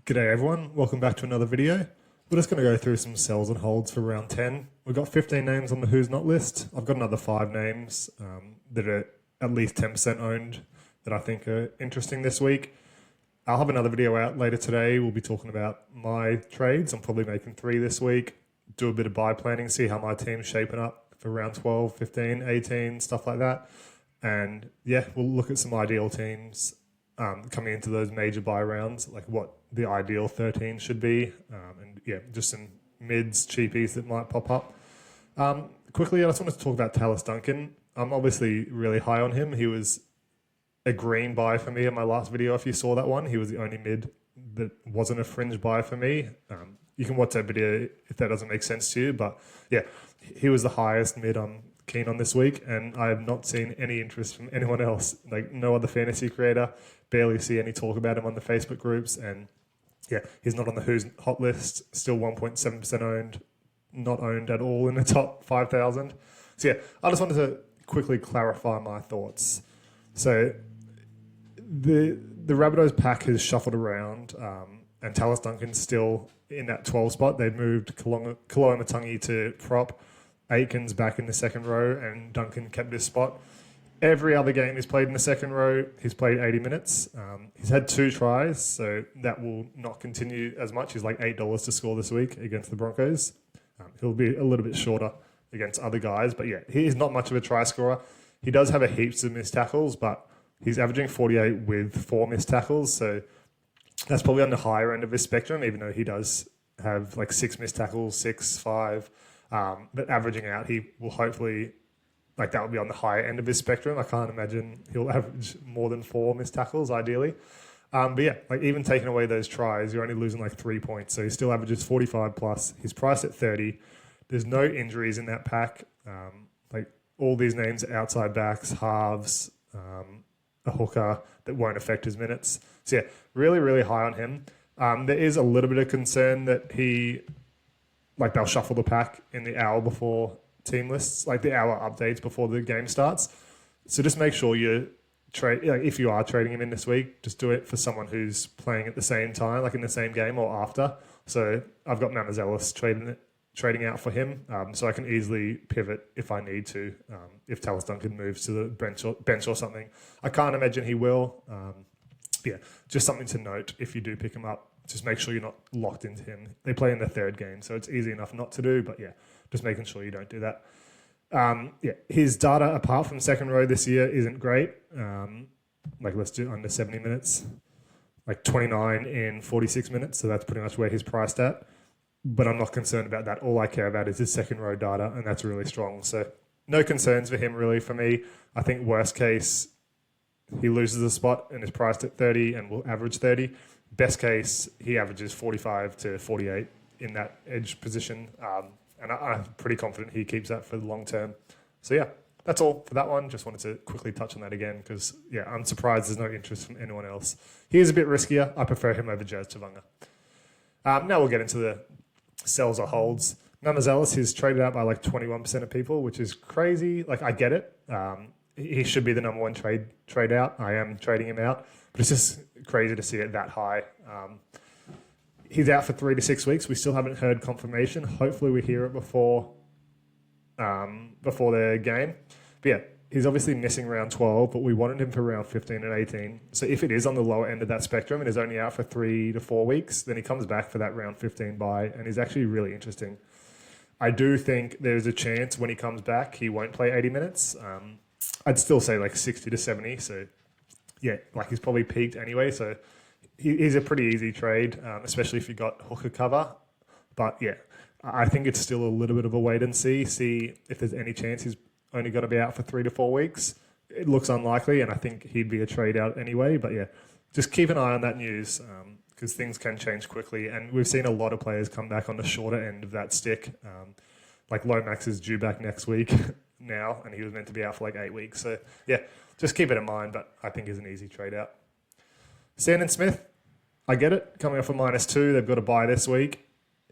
G'day everyone, welcome back to another video. We're just going to go through some sells and holds for round 10. We've got 15 names on the Who's Not list. I've got another 5 names that are at least 10% owned that I think are interesting this week. I'll have another video out later today. We'll be talking about my trades. I'm probably making 3 this week. Do a bit of buy planning, see how my team's shaping up for round 12, 15, 18, stuff like that. And yeah, we'll look at some ideal teams coming into those major buy rounds, like what the ideal 13 should be, and yeah, just some mids, cheapies that might pop up. Quickly, I just wanted to talk about Talis Duncan. I'm obviously really high on him. He was a green buy for me in my last video. If you saw that one, he was the only mid that wasn't a fringe buy for me. You can watch that video if that doesn't make sense to you, but yeah, he was the highest mid I'm keen on this week, and I have not seen any interest from anyone else, like no other fantasy creator. Barely see any talk about him on the Facebook groups, and yeah, he's not on the Who's Hot list, still 1.7% owned, not owned at all in the top 5,000. So yeah, I just wanted to quickly clarify my thoughts. So the Rabbitohs pack has shuffled around, and Talis Duncan's still in that 12 spot. They've moved Kaloamatangi to prop, Egan's back in the second row, and Duncan kept his spot. Every other game he's played in the second row, he's played 80 minutes. He's had 2 tries, so that will not continue as much. He's like $8 to score this week against the Broncos. He'll be a little bit shorter against other guys, but yeah, he's not much of a try scorer. He does have a heaps of missed tackles, but he's averaging 48 with 4 missed tackles, so that's probably on the higher end of his spectrum, even though he does have like 6 missed tackles, 6, 5. But averaging out, he will hopefully, like that would be on the higher end of his spectrum. I can't imagine he'll average more than 4 missed tackles, ideally. But yeah, like even taking away those tries, you're only losing like 3 points. So he still averages 45 plus. He's priced at 30. There's no injuries in that pack. Like all these names are outside backs, halves, a hooker that won't affect his minutes. So yeah, really, really high on him. There is a little bit of concern that they'll shuffle the pack in the hour before team lists, like the hour updates before the game starts. So just make sure if you are trading him in this week, just do it for someone who's playing at the same time, like in the same game or after. So I've got Mamazelis trading out for him, so I can easily pivot if I need to, if Talis Duncan moves to the bench or something. I can't imagine he will. Yeah, just something to note if you do pick him up. Just make sure you're not locked into him. They play in their 3rd game, so it's easy enough not to do, but yeah, just making sure you don't do that. Yeah, his data apart from second row this year isn't great. Like let's do under 70 minutes, like 29 in 46 minutes. So that's pretty much where he's priced at. But I'm not concerned about that. All I care about is his second row data, and that's really strong. So no concerns for him really for me. I think worst case, he loses a spot and is priced at 30 and will average 30. Best case, he averages 45 to 48 in that edge position. And I'm pretty confident he keeps that for the long term. So yeah, that's all for that one. Just wanted to quickly touch on that again because yeah, I'm surprised there's no interest from anyone else. He is a bit riskier. I prefer him over Jazz Chavunga. Now we'll get into the sells or holds. Mamazelis is traded out by like 21% of people, which is crazy. Like I get it. He should be the number 1 trade out. I am trading him out, but it's just crazy to see it that high. He's out for 3 to 6 weeks. We still haven't heard confirmation. Hopefully we hear it before their game. But yeah, he's obviously missing round 12, but we wanted him for round 15 and 18. So if it is on the lower end of that spectrum and is only out for 3 to 4 weeks, then he comes back for that round 15 buy and he's actually really interesting. I do think there's a chance when he comes back, he won't play 80 minutes. I'd still say like 60 to 70. So yeah, like he's probably peaked anyway. So he's a pretty easy trade, especially if you got hooker cover. But yeah, I think it's still a little bit of a wait and see if there's any chance he's only going to be out for 3 to 4 weeks. It looks unlikely, and I think he'd be a trade out anyway. But yeah, just keep an eye on that news because things can change quickly. And we've seen a lot of players come back on the shorter end of that stick. Like Lomax is due back next week now, and he was meant to be out for like 8 weeks. So yeah, just keep it in mind, but I think is an easy trade out. Sandon Smith, I get it. Coming off a -2, they've got to buy this week.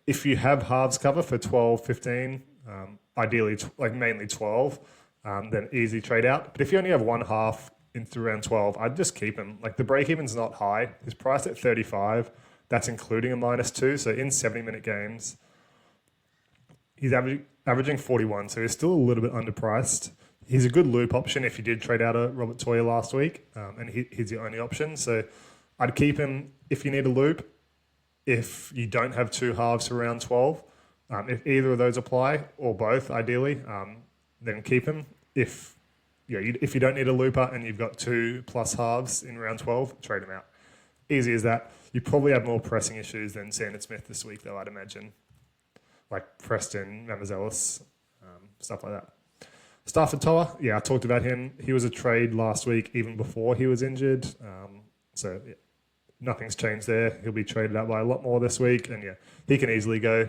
If you have halves cover for 12, 15, ideally like mainly 12, then easy trade out. But if you only have one half into round 12, I'd just keep him. Like the break even's not high. His price at 35. That's including a -2. So in 70-minute games, he's averaging 41. So he's still a little bit underpriced. He's a good loop option if you did trade out a Robert Toya last week, and he's the only option. So I'd keep him if you need a loop. If you don't have two halves for round 12, if either of those apply, or both ideally, then keep him. If you don't need a looper and you've got 2+ halves in round 12, trade him out. Easy as that. You probably have more pressing issues than Sandon Smith this week, though, I'd imagine. Like Preston, Mamazelis, stuff like that. Stafford Toa, yeah, I talked about him. He was a trade last week, even before he was injured. So yeah, nothing's changed there. He'll be traded out by a lot more this week, and yeah, he can easily go.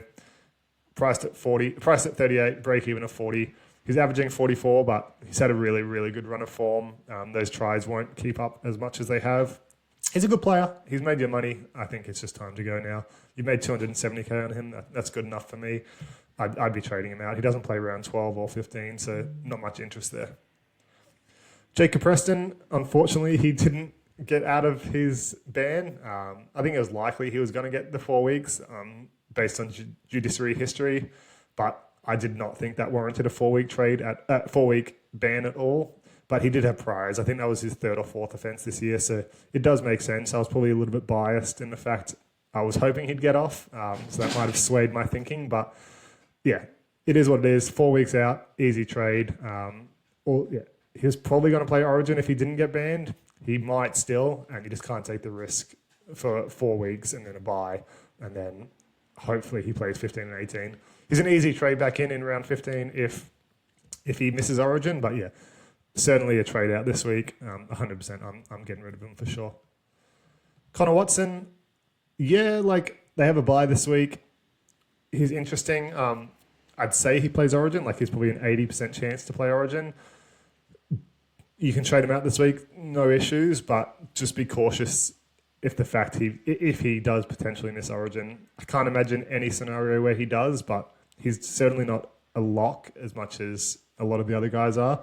Priced at 38, break even at 40. He's averaging 44, but he's had a really, really good run of form. Those tries won't keep up as much as they have. He's a good player. He's made your money. I think it's just time to go now. You made 270k on him. That's good enough for me. I'd be trading him out. He doesn't play round 12 or 15, so not much interest there. Jacob Preston, unfortunately, he didn't get out of his ban. I think it was likely he was going to get the 4 weeks based on judiciary history, but I did not think that warranted a 4-week trade at 4-week ban at all. But he did have priors. I think that was his 3rd or 4th offence this year, so it does make sense. I was probably a little bit biased in the fact I was hoping he'd get off, so that might have swayed my thinking. But yeah, it is what it is. 4 weeks out, easy trade. He was probably going to play Origin if he didn't get banned. He might still, and you just can't take the risk for 4 weeks and then a bye, and then hopefully he plays 15 and 18. He's an easy trade back in round 15 if he misses Origin, but yeah, certainly a trade out this week. 100%, I'm getting rid of him for sure. Connor Watson, yeah, like they have a bye this week. He's interesting. I'd say he plays Origin, like he's probably an 80% chance to play Origin. You can trade him out this week, no issues, but just be cautious if he does potentially miss Origin. I can't imagine any scenario where he does, but he's certainly not a lock as much as a lot of the other guys are.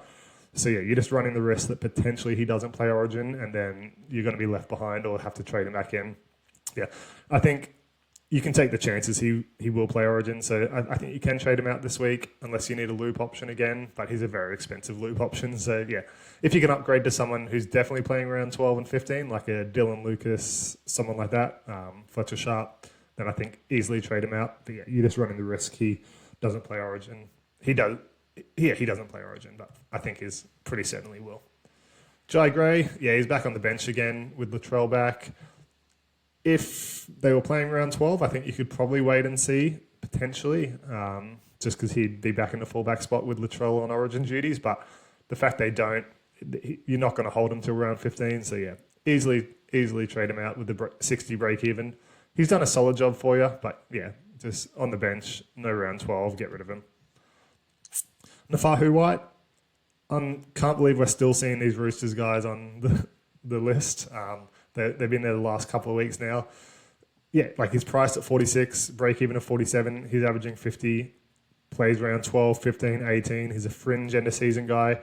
So yeah, you're just running the risk that potentially he doesn't play Origin, and then you're going to be left behind or have to trade him back in. Yeah, I think you can take the chances he will play Origin. So I think you can trade him out this week unless you need a loop option again, but he's a very expensive loop option. So yeah, if you can upgrade to someone who's definitely playing around 12 and 15, like a Dylan Lucas, someone like that, Fletcher Sharp, then I think easily trade him out. But yeah, you're just running the risk he doesn't play Origin. He doesn't play Origin, but I think he pretty certainly will. Jai Gray, yeah, he's back on the bench again with Latrell back. If they were playing round 12, I think you could probably wait and see, potentially, just because he'd be back in the fullback spot with Latrell on Origin duties. But the fact they don't, you're not going to hold him till round 15. So yeah, easily trade him out with the 60 break even. He's done a solid job for you, but yeah, just on the bench, no round 12, get rid of him. Nafahu White, can't believe we're still seeing these Roosters guys on the list. They've been there the last couple of weeks now. Yeah, like he's priced at 46, break even at 47. He's averaging 50, plays around 12, 15, 18. He's a fringe end of season guy.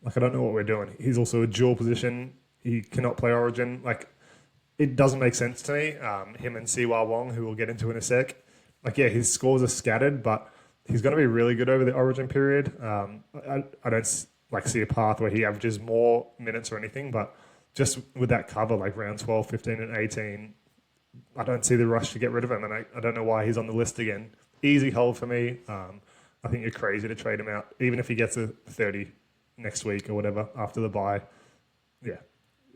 Like, I don't know what we're doing. He's also a dual position. He cannot play Origin. Like, it doesn't make sense to me. Him and Siwa Wong, who we'll get into in a sec. Like, yeah, his scores are scattered, but he's going to be really good over the Origin period. I don't see a path where he averages more minutes or anything, but just with that cover, like round 12, 15, and 18, I don't see the rush to get rid of him, and I don't know why he's on the list again. Easy hold for me. I think you're crazy to trade him out, even if he gets a 30 next week or whatever after the bye. Yeah,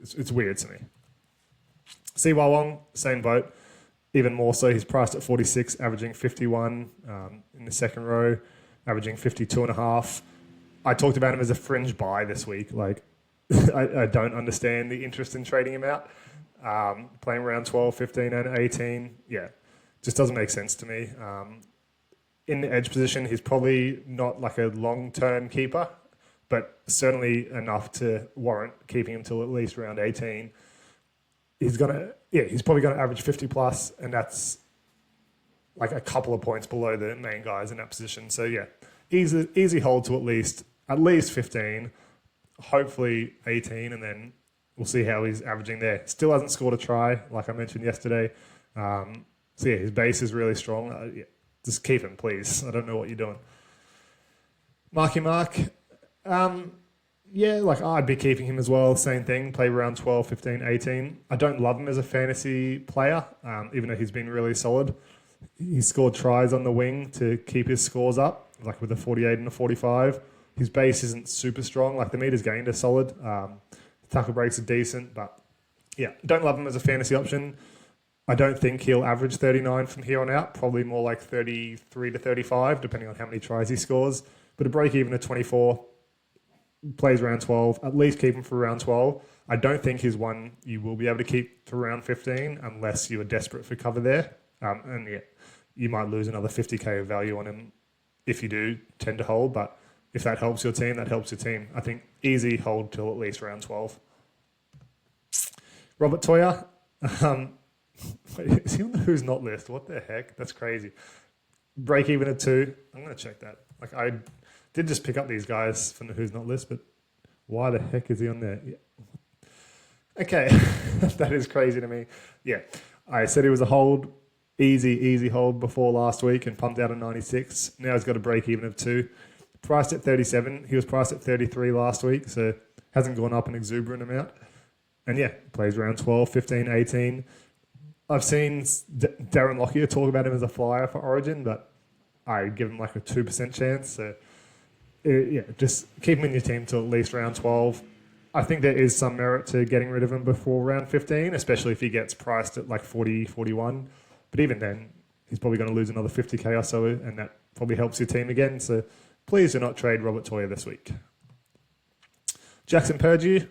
it's weird to me. Siwa Wong, same boat. Even more so, he's priced at 46, averaging 51 in the second row, averaging 52.5. I talked about him as a fringe buy this week. Like, I don't understand the interest in trading him out. Playing around 12, 15, and 18, yeah, just doesn't make sense to me. In the edge position, he's probably not like a long-term keeper, but certainly enough to warrant keeping him till at least round 18. He's probably going to average 50 plus, and that's like a couple of points below the main guys in that position. So yeah, easy hold to at least 15, hopefully 18, and then we'll see how he's averaging there. Still hasn't scored a try, like I mentioned yesterday. So yeah, his base is really strong. Yeah, just keep him, please. I don't know what you're doing. Marky Mark. Yeah, like I'd be keeping him as well. Same thing, play around 12, 15, 18. I don't love him as a fantasy player, even though he's been really solid. He scored tries on the wing to keep his scores up, like with a 48 and a 45. His base isn't super strong. Like the meters gained are solid. Tackle breaks are decent, but yeah, don't love him as a fantasy option. I don't think he'll average 39 from here on out. Probably more like 33 to 35, depending on how many tries he scores. But a break even at 24, plays round 12. At least keep him for round 12. I don't think he's one you will be able to keep for round 15 unless you are desperate for cover there. And yeah, you might lose another 50k of value on him if you do tend to hold. But if that helps your team, that helps your team. I think easy hold till at least round 12. Robert Toya. Wait, is he on the who's not list? What the heck? That's crazy. Break even at 2. I'm going to check that. Like I did just pick up these guys from the who's not list, but why the heck is he on there? Yeah. Okay, that is crazy to me. Yeah, I said he was a hold, easy hold before last week and pumped out a 96. Now he's got a break even of 2. Priced at 37. He was priced at 33 last week, so hasn't gone up an exuberant amount. And yeah, plays around 12, 15, 18. I've seen Darren Lockyer talk about him as a flyer for Origin, but I give him like a 2% chance. So yeah, just keep him in your team till at least round 12. I think there is some merit to getting rid of him before round 15, especially if he gets priced at like 40, 41. But even then, he's probably going to lose another 50k or so, and that probably helps your team again. So please do not trade Robert Toya this week. Jackson Purdue,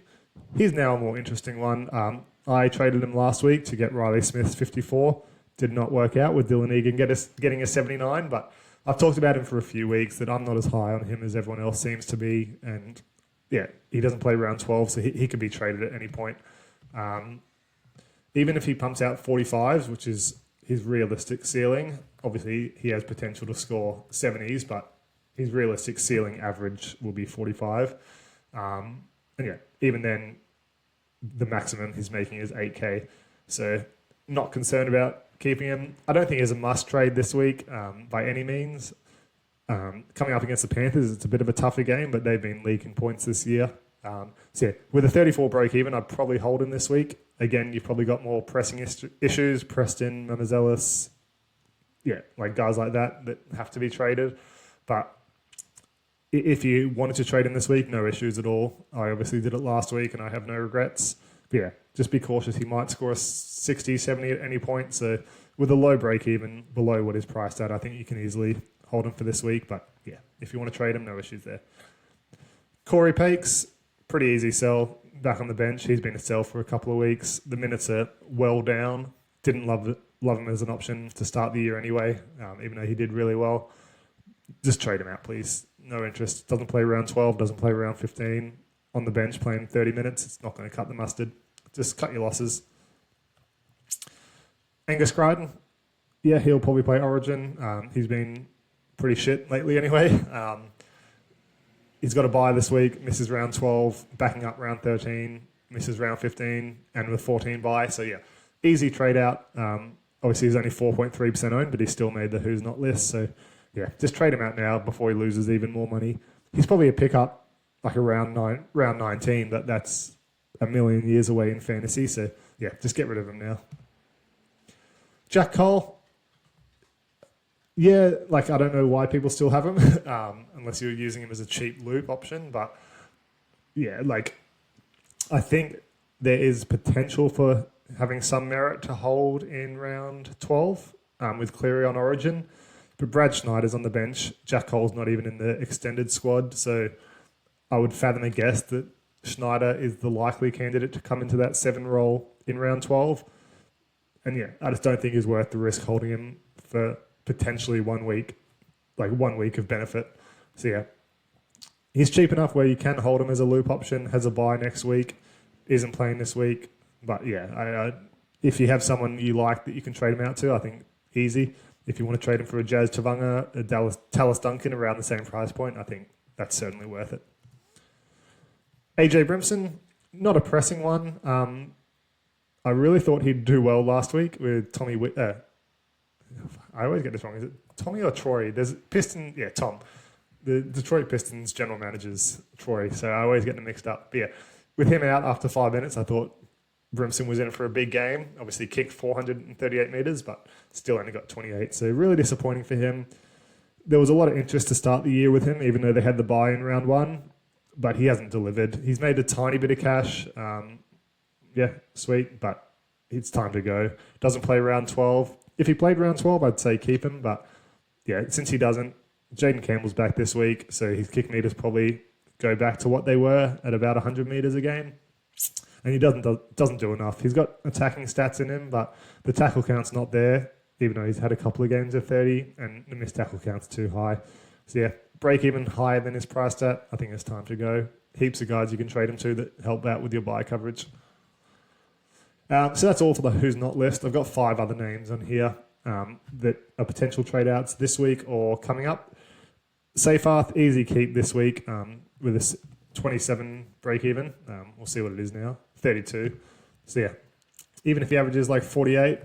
he's now a more interesting one. I traded him last week to get Riley Smith's 54. Did not work out with Dylan Egan getting a 79, but I've talked about him for a few weeks that I'm not as high on him as everyone else seems to be. And yeah, he doesn't play round 12, so he could be traded at any point. Even if he pumps out 45s, which is his realistic ceiling, obviously he has potential to score 70s, but his realistic ceiling average will be 45. And yeah, even then, the maximum he's making is 8k. So not concerned about keeping him. I don't think he's a must trade this week by any means. Coming up against the Panthers, it's a bit of a tougher game, but they've been leaking points this year. So yeah, with a 34 break even, I'd probably hold him this week. Again, you've probably got more pressing issues. Preston, Mamazelis, yeah, like guys like that have to be traded. But if you wanted to trade him this week, no issues at all. I obviously did it last week and I have no regrets. But yeah, just be cautious. He might score a 60, 70 at any point. So with a low break even below what he's priced at, I think you can easily hold him for this week. But yeah, if you want to trade him, no issues there. Corey Pakes, pretty easy sell. Back on the bench. He's been a sell for a couple of weeks. The minutes are well down. Didn't love him as an option to start the year anyway, even though he did really well. Just trade him out, please. No interest. Doesn't play round 12, doesn't play round 15. On the bench playing 30 minutes. It's not going to cut the mustard. Just cut your losses. Angus Crichton. Yeah, he'll probably play Origin. He's been pretty shit lately anyway. He's got a bye this week. Misses round 12. Backing up round 13. Misses round 15. And with 14 bye. So yeah, easy trade out. Obviously he's only 4.3% owned, but he still made the who's not list. So yeah, just trade him out now before he loses even more money. He's probably a pickup like around round 19, but that's a million years away in fantasy. So yeah, just get rid of him now. Jack Cole. Yeah, like I don't know why people still have him, unless you're using him as a cheap loop option. But yeah, like I think there is potential for having some merit to hold in round 12 with Cleary on Origin. But Brad Schneider's on the bench. Jack Cole's not even in the extended squad. So I would fathom a guess that Schneider is the likely candidate to come into that 7 role in round 12. And yeah, I just don't think it's worth the risk holding him for potentially 1 week, like 1 week of benefit. So yeah, he's cheap enough where you can hold him as a loop option, has a bye next week, isn't playing this week. But yeah, if you have someone you like that you can trade him out to, I think easy. If you want to trade him for a Jazz Tavanga, a Talis Duncan around the same price point, I think that's certainly worth it. AJ Brimson, not a pressing one. I really thought he'd do well last week with Tommy. I always get this wrong. Is it Tommy or Troy? There's Piston. Yeah, Tom. The Detroit Pistons general manager's Troy. So I always get them mixed up. But yeah, with him out after 5 minutes, I thought Brimson was in for a big game. Obviously kicked 438 metres, but still only got 28. So really disappointing for him. There was a lot of interest to start the year with him, even though they had the bye in round 1. But he hasn't delivered. He's made a tiny bit of cash. Yeah, sweet, but it's time to go. Doesn't play round 12. If he played round 12, I'd say keep him. But yeah, since he doesn't, Jaden Campbell's back this week, so his kick meters probably go back to what they were at about 100 metres a game. And he doesn't do enough. He's got attacking stats in him, but the tackle count's not there, even though he's had a couple of games of 30, and the missed tackle count's too high. So yeah, break even higher than his price at. I think it's time to go. Heaps of guys you can trade him to that help out with your buy coverage. So that's all for the Who's Not list. I've got 5 other names on here that are potential trade outs this week or coming up. Seyfarth, easy keep this week with a 27 break even. We'll see what it is now. 32. So yeah, even if he averages like 48,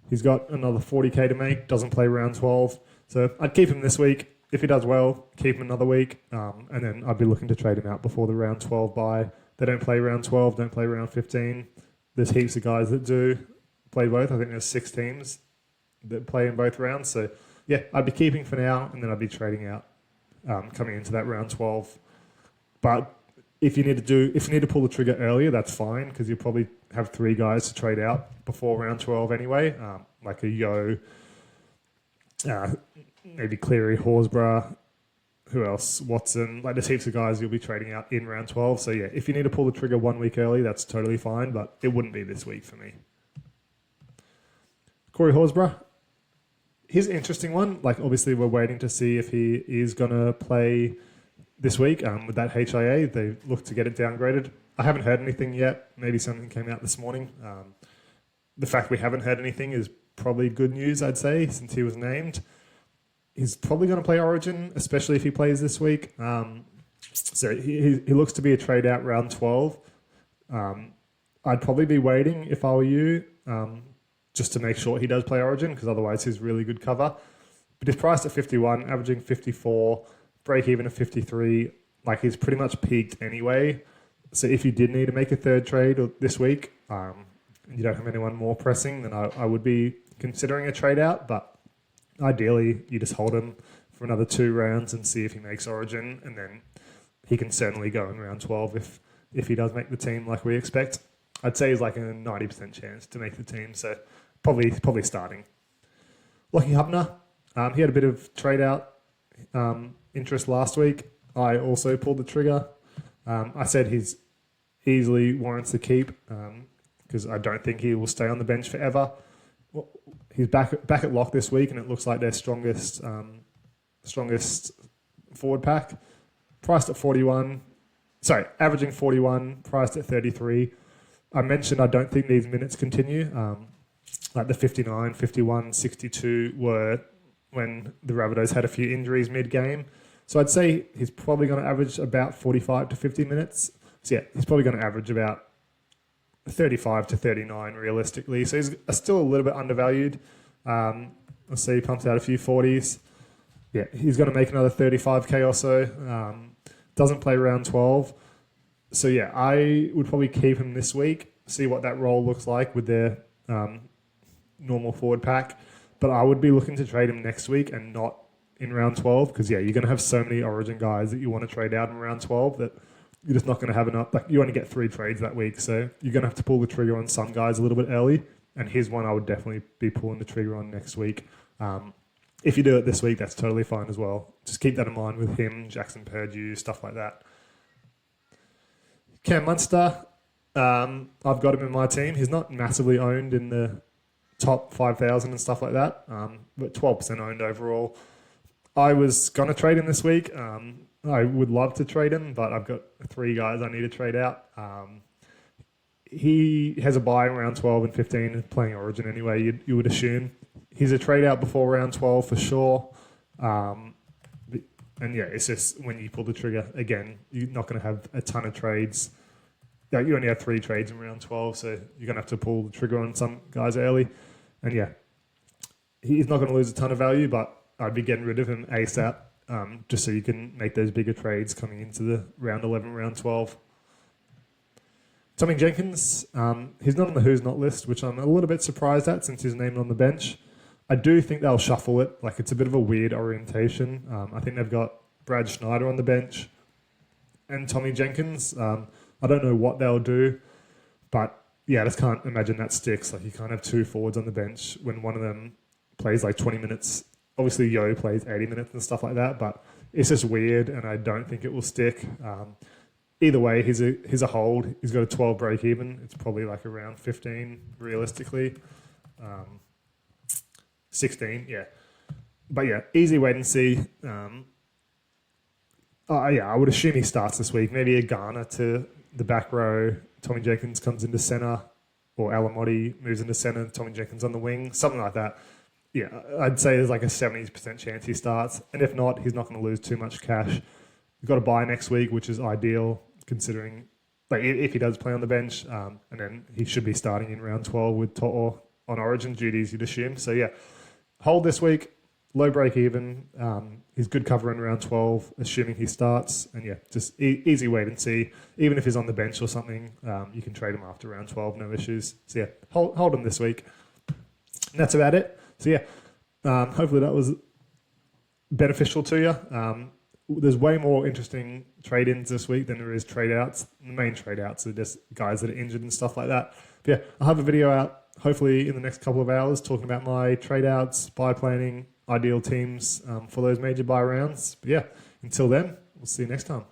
he's got another 40k to make. Doesn't play round 12. So I'd keep him this week. If he does well, keep him another week. And then I'd be looking to trade him out before the round 12 bye. They don't play round 12, don't play round 15. There's heaps of guys that do play both. I think there's 6 teams that play in both rounds. So yeah, I'd be keeping for now, and then I'd be trading out coming into that round 12. But if you need to pull the trigger earlier, that's fine, because you'll probably have 3 guys to trade out before round 12 anyway, like a Yo, maybe Cleary, Horsburgh, who else? Watson. Like, there's heaps of guys you'll be trading out in round 12. So yeah, if you need to pull the trigger 1 week early, that's totally fine, but it wouldn't be this week for me. Corey Horsburgh. Here's an interesting one. Like, obviously we're waiting to see if he is going to play this week with that HIA. They look to get it downgraded. I haven't heard anything yet. Maybe something came out this morning. The fact we haven't heard anything is probably good news, I'd say, since he was named. He's probably going to play Origin, especially if he plays this week. So he looks to be a trade out round 12. I'd probably be waiting if I were you, just to make sure he does play Origin, because otherwise he's really good cover. But he's priced at 51, averaging 54, break even at 53. Like, he's pretty much peaked anyway. So if you did need to make a third trade this week, and you don't have anyone more pressing, then I would be considering a trade out. But ideally, you just hold him for another 2 rounds and see if he makes Origin, and then he can certainly go in round 12 if he does make the team like we expect. I'd say he's like a 90% chance to make the team, so probably starting. Lockie Hubner, he had a bit of trade out interest last week. I also pulled the trigger. I said he's easily warrants the keep because I don't think he will stay on the bench forever. He's back at lock this week, and it looks like their strongest forward pack. Priced at 41. Sorry, averaging 41, priced at 33. I mentioned I don't think these minutes continue. Like the 59, 51, 62 were when the Rabbitohs had a few injuries mid-game. So I'd say he's probably going to average about 45 to 50 minutes. So yeah, he's probably going to average about 35 to 39 realistically. So he's still a little bit undervalued. Let's see, he pumps out a few 40s. Yeah, he's going to make another 35k or so. Doesn't play round 12. So yeah, I would probably keep him this week, see what that role looks like with their normal forward pack. But I would be looking to trade him next week and not in round 12, because yeah, you're going to have so many Origin guys that you want to trade out in round 12 that you're just not going to have enough. Like, you only get 3 trades that week, so you're going to have to pull the trigger on some guys a little bit early. And here's one I would definitely be pulling the trigger on next week. If you do it this week, that's totally fine as well. Just keep that in mind with him, Jackson Purdue, stuff like that. Cam Munster, I've got him in my team. He's not massively owned in the top 5,000 and stuff like that, but 12% owned overall. I was going to trade him this week. I would love to trade him, but I've got 3 guys I need to trade out. He has a buy in round 12 and 15, playing Origin anyway, you would assume. He's a trade out before round 12 for sure. And yeah, it's just when you pull the trigger, again, you're not going to have a ton of trades yeah, you only have 3 trades in round 12, so you're going to have to pull the trigger on some guys early. And yeah, he's not going to lose a ton of value, but I'd be getting rid of him ASAP, just so you can make those bigger trades coming into the round 11, round 12. Tommy Jenkins, he's not on the who's not list, which I'm a little bit surprised at since he's named on the bench. I do think they'll shuffle it. Like, it's a bit of a weird orientation. I think they've got Brad Schneider on the bench and Tommy Jenkins. I don't know what they'll do, but yeah, I just can't imagine that sticks. Like, you can't have 2 forwards on the bench when one of them plays like 20 minutes. Obviously, Yo plays 80 minutes and stuff like that, but it's just weird, and I don't think it will stick. Either way, he's a hold. He's got a 12 break even. It's probably like around 15 realistically. 16, yeah. But yeah, easy wait and see. I would assume he starts this week. Maybe a Garner to the back row. Tommy Jenkins comes into centre, or Alamotti moves into centre, Tommy Jenkins on the wing, something like that. Yeah, I'd say there's like a 70% chance he starts. And if not, he's not going to lose too much cash. You've got a bye next week, which is ideal considering, like, if he does play on the bench, and then he should be starting in round 12 with To'o on origin duties, you'd assume. So yeah, hold this week, low break even. He's good cover in round 12, assuming he starts. And yeah, just easy wait and see. Even if he's on the bench or something, you can trade him after round 12, no issues. So yeah, hold him this week. And that's about it. So yeah, hopefully that was beneficial to you. There's way more interesting trade-ins this week than there is trade-outs. The main trade-outs are just guys that are injured and stuff like that. But yeah, I'll have a video out hopefully in the next couple of hours talking about my trade-outs, buy planning, ideal teams for those major buy rounds. But yeah, until then, we'll see you next time.